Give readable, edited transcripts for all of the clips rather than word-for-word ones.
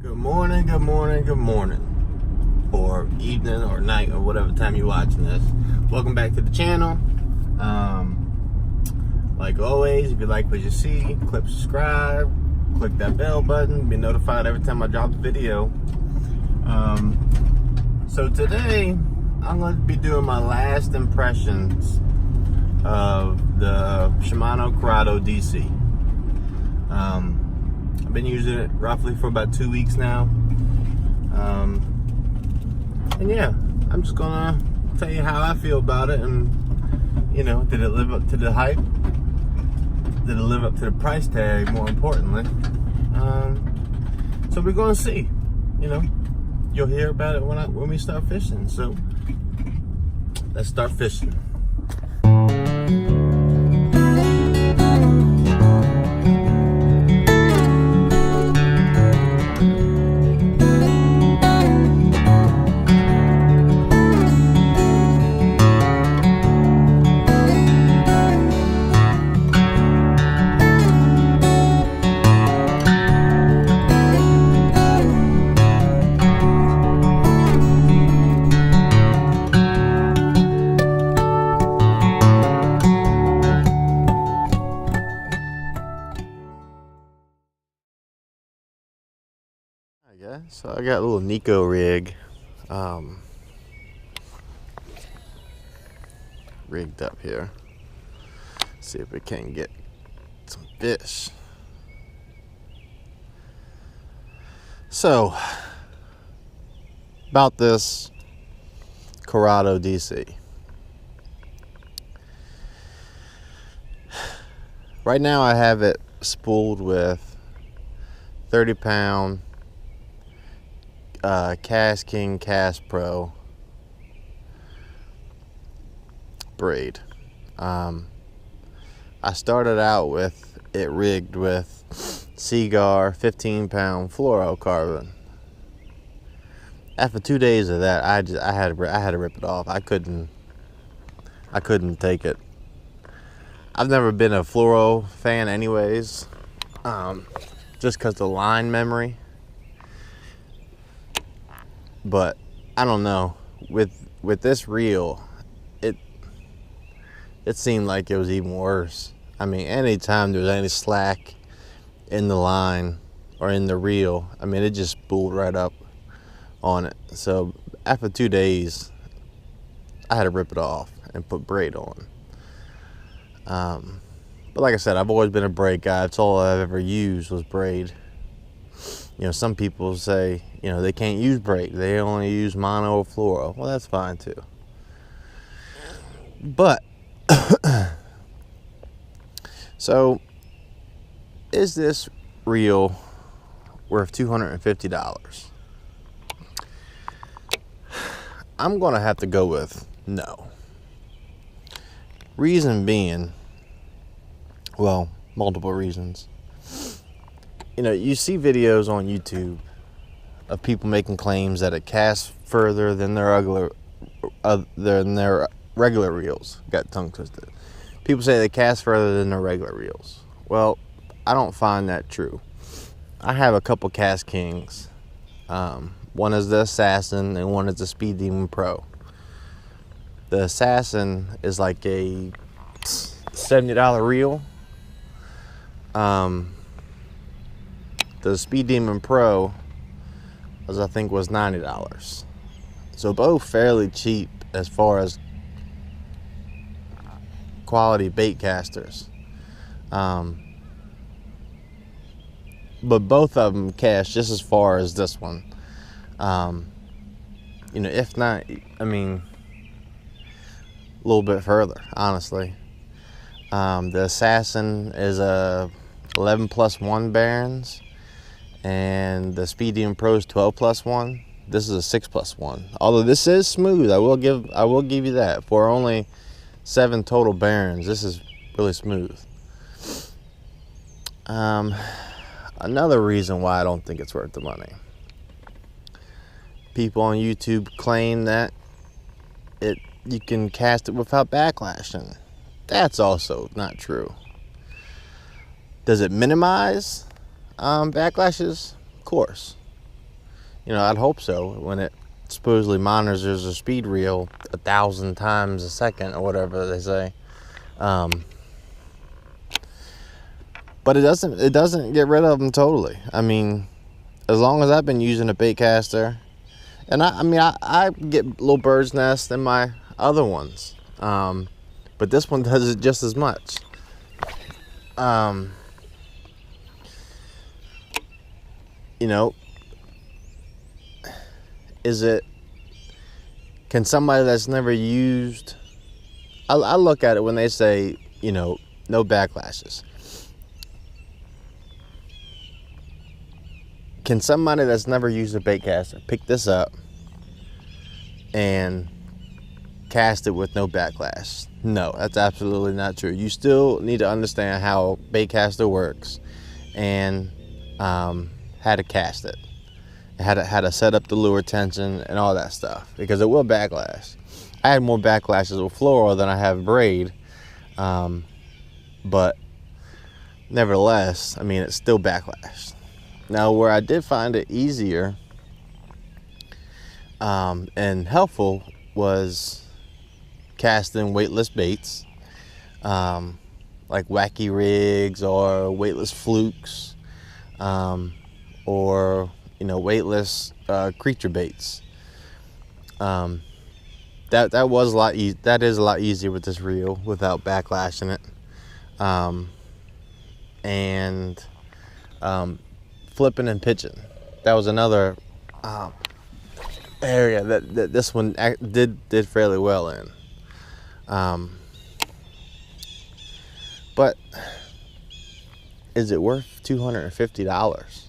Good morning, good morning, good morning. Or evening or night or whatever time you're watching this. Welcome back to the channel. Like always, if you like what you see, click subscribe, click that bell button, be notified every time I drop a video. So today, I'm going to be doing my last impressions of the Shimano Curado DC. I've been using it roughly for about 2 weeks now. And yeah, I'm just gonna tell you how I feel about it, and you know, did it live up to the hype? Did it live up to the price tag, more importantly? So we're gonna see. You know, you'll hear about it when we start fishing. So let's start fishing. So I got a little Nico rig rigged up here. See if we can get some fish. So about this Curado DC. Right now I have it spooled with 30-pound Cast King Cast Pro braid. I started out with it rigged with Seagar 15-pound fluorocarbon. After 2 days of that, I had to rip it off. I couldn't take it. I've never been a fluoro fan, anyways, just because the line memory. But I don't know, with this reel, it seemed like it was even worse. I mean, anytime there was any slack in the line or in the reel, I mean, it just spooled right up on it. So after 2 days, I had to rip it off and put braid on. But like I said, I've always been a braid guy. That's all I've ever used was braid. You know, some people say, you know, they can't use braid. They only use mono or fluoro. Well, that's fine too. But, so, is this reel worth $250? I'm going to have to go with no. Reason being, well, multiple reasons. You know, you see videos on YouTube of people making claims that it casts further than their regular reels. Got tongue twisted. People say they cast further than their regular reels. Well, I don't find that true. I have a couple Cast Kings. One is the Assassin and one is the Speed Demon Pro. The Assassin is like a $70 reel. The Speed Demon Pro was, I think, was $90. So both fairly cheap as far as quality bait casters. But both of them cast just as far as this one. You know, if not, I mean, a little bit further, honestly. The Assassin is a 11+1 bearings, and the Speed Demon Pro is 12+1. This is a 6+1. Although this is smooth, I will give you that. For only 7 total bearings, this is really smooth. Another reason why I don't think it's worth the money. People on YouTube claim that you can cast it without backlashing. That's also not true. Does it minimize backlashes? Of course. You know, I'd hope so, when it supposedly monitors a speed reel 1,000 times a second or whatever they say. But it doesn't get rid of them totally. I mean, as long as I've been using a bait caster, and I get little bird's nests in my other ones, but this one does it just as much. You know, can somebody that's never used, I look at it when they say, you know, no backlashes. Can somebody that's never used a bait caster pick this up and cast it with no backlash? No, that's absolutely not true. You still need to understand how bait caster works, and how to cast it, how to set up the lure tension and all that stuff, because it will backlash. I had more backlashes with fluoro than I have braid, but nevertheless, I mean, it's still backlash. Now, where I did find it easier and helpful was casting weightless baits, like wacky rigs or weightless flukes, or, you know, weightless creature baits. That was a lot that is a lot easier with this reel without backlashing it. And flipping and pitching, that was another area that this one did fairly well in. But is it worth $250?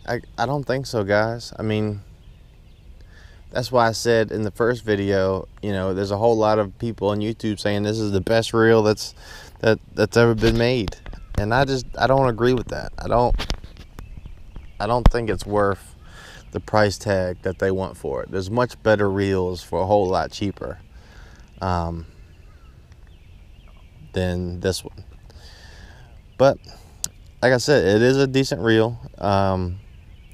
I don't think so, guys. I mean, that's why I said in the first video, you know, there's a whole lot of people on YouTube saying this is the best reel that's ever been made, and I don't agree with that. I don't think it's worth the price tag that they want for it. There's much better reels for a whole lot cheaper than this one. But like I said, it is a decent reel.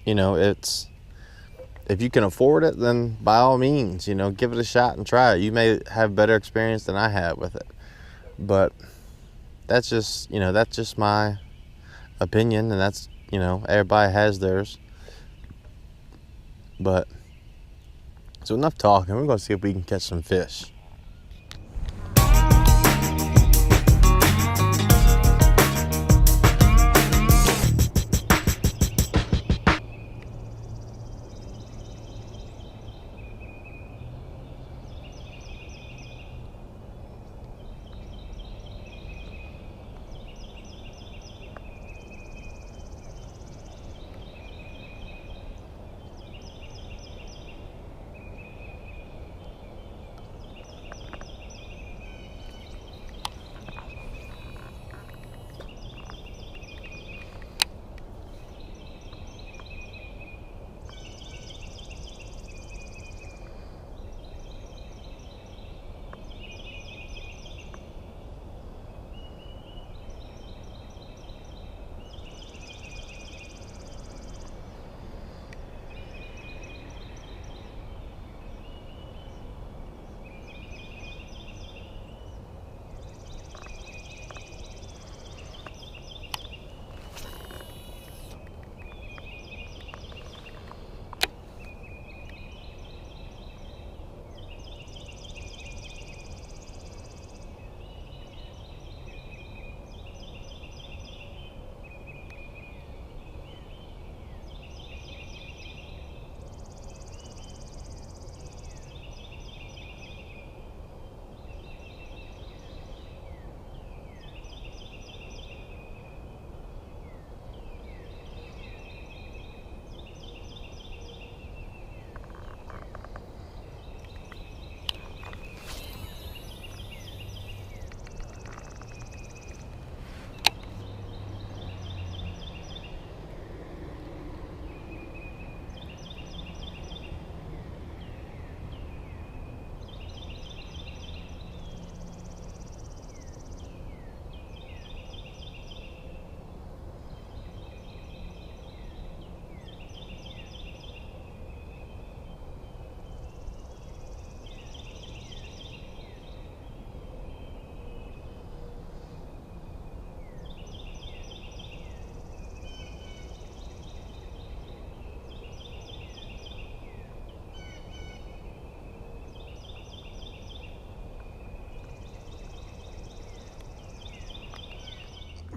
You know, if you can afford it, then by all means, you know, give it a shot and try it. You may have better experience than I have with it, but that's just, you know, that's just my opinion, and that's, you know, everybody has theirs. But so enough talking. We're gonna see if we can catch some fish.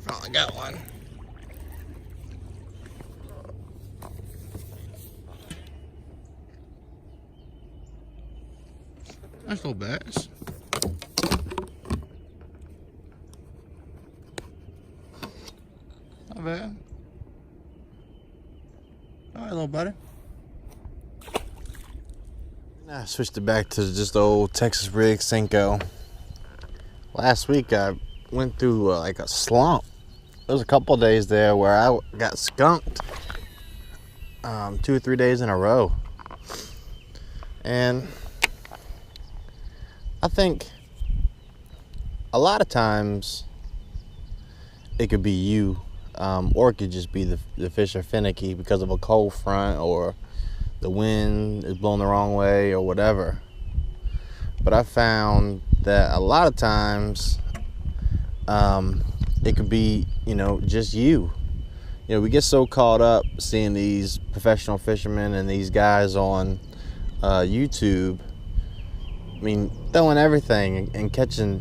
Finally got one. Nice little bass. Not bad. All right, little buddy. I switched it back to just the old Texas rig Senko. Last week I went through like a slump. There was a couple days there where I got skunked 2 or 3 days in a row. And I think a lot of times it could be you, or it could just be the fish are finicky because of a cold front, or the wind is blowing the wrong way, or whatever. But I found that a lot of times it could be, just you. We get so caught up seeing these professional fishermen and these guys on YouTube, throwing everything and catching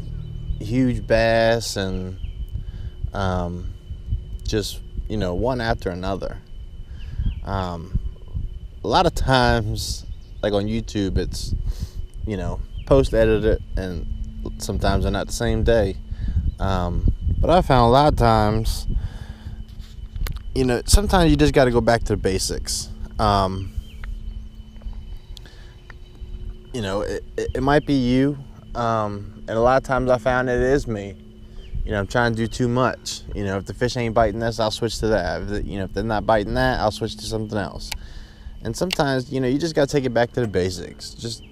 huge bass and just, one after another. A lot of times, like on YouTube, it's, post edited, and sometimes they're not the same day. But I found a lot of times, sometimes you just got to go back to the basics. It might be you, and a lot of times I found it is me. I'm trying to do too much. If the fish ain't biting this, I'll switch to that. If they're not biting that, I'll switch to something else. And sometimes, you just got to take it back to the basics, just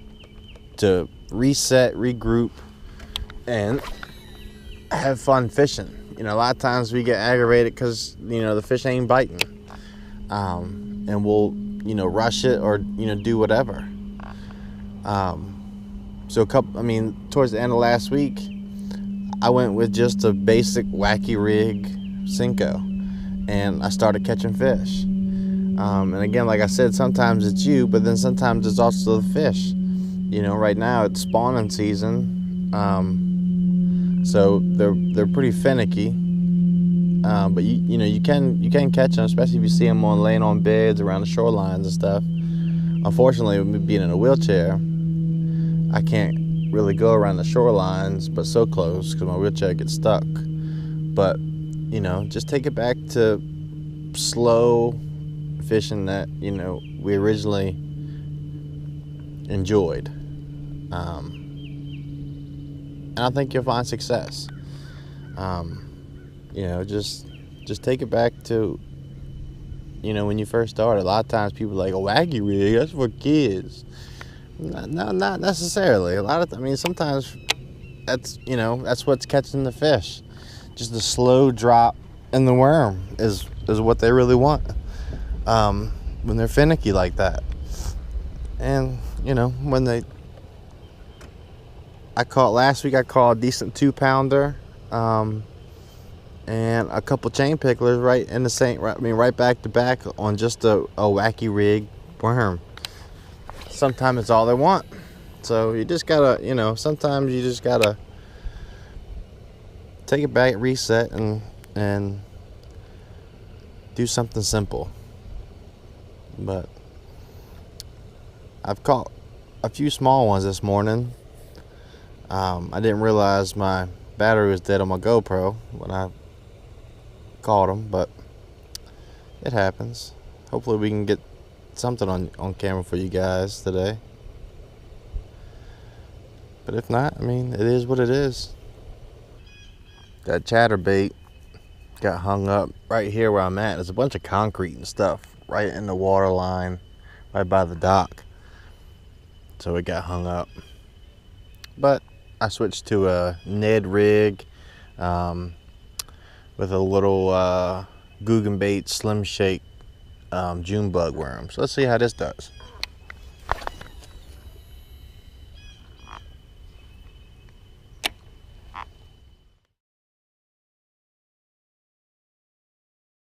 to reset, regroup, and have fun fishing. A lot of times we get aggravated because, the fish ain't biting. And we'll, rush it or, do whatever. Towards the end of last week, I went with just a basic wacky rig Senko, and I started catching fish. And again, like I said, sometimes it's you, but then sometimes it's also the fish. Right now it's spawning season, so they're pretty finicky. But you can catch them, especially if you see them laying on beds around the shorelines and stuff. Unfortunately, with me being in a wheelchair, I can't really go around the shorelines, but so close because my wheelchair gets stuck. But just take it back to slow fishing that we originally enjoyed, and I think you'll find success. Just take it back to when you first started. A lot of times people are like, a wacky rig, that's for kids. No, not necessarily. Sometimes that's what's catching the fish. Just the slow drop in the worm is what they really want when they're finicky like that. And last week I caught a decent 2-pounder and a couple chain picklers right back to back on just a wacky rig worm. Sometimes it's all they want. So you just gotta, sometimes you just gotta take it back, reset, and do something simple. But I've caught a few small ones this morning. I didn't realize my battery was dead on my GoPro when I caught them, but it happens. Hopefully we can get something on camera for you guys today. But if not, it is what it is. That chatterbait got hung up right here where I'm at. There's a bunch of concrete and stuff right in the water line, right by the dock. So it got hung up. But I switched to a Ned rig with a little Guggenbait Slim Shake June bug worm. So let's see how this does.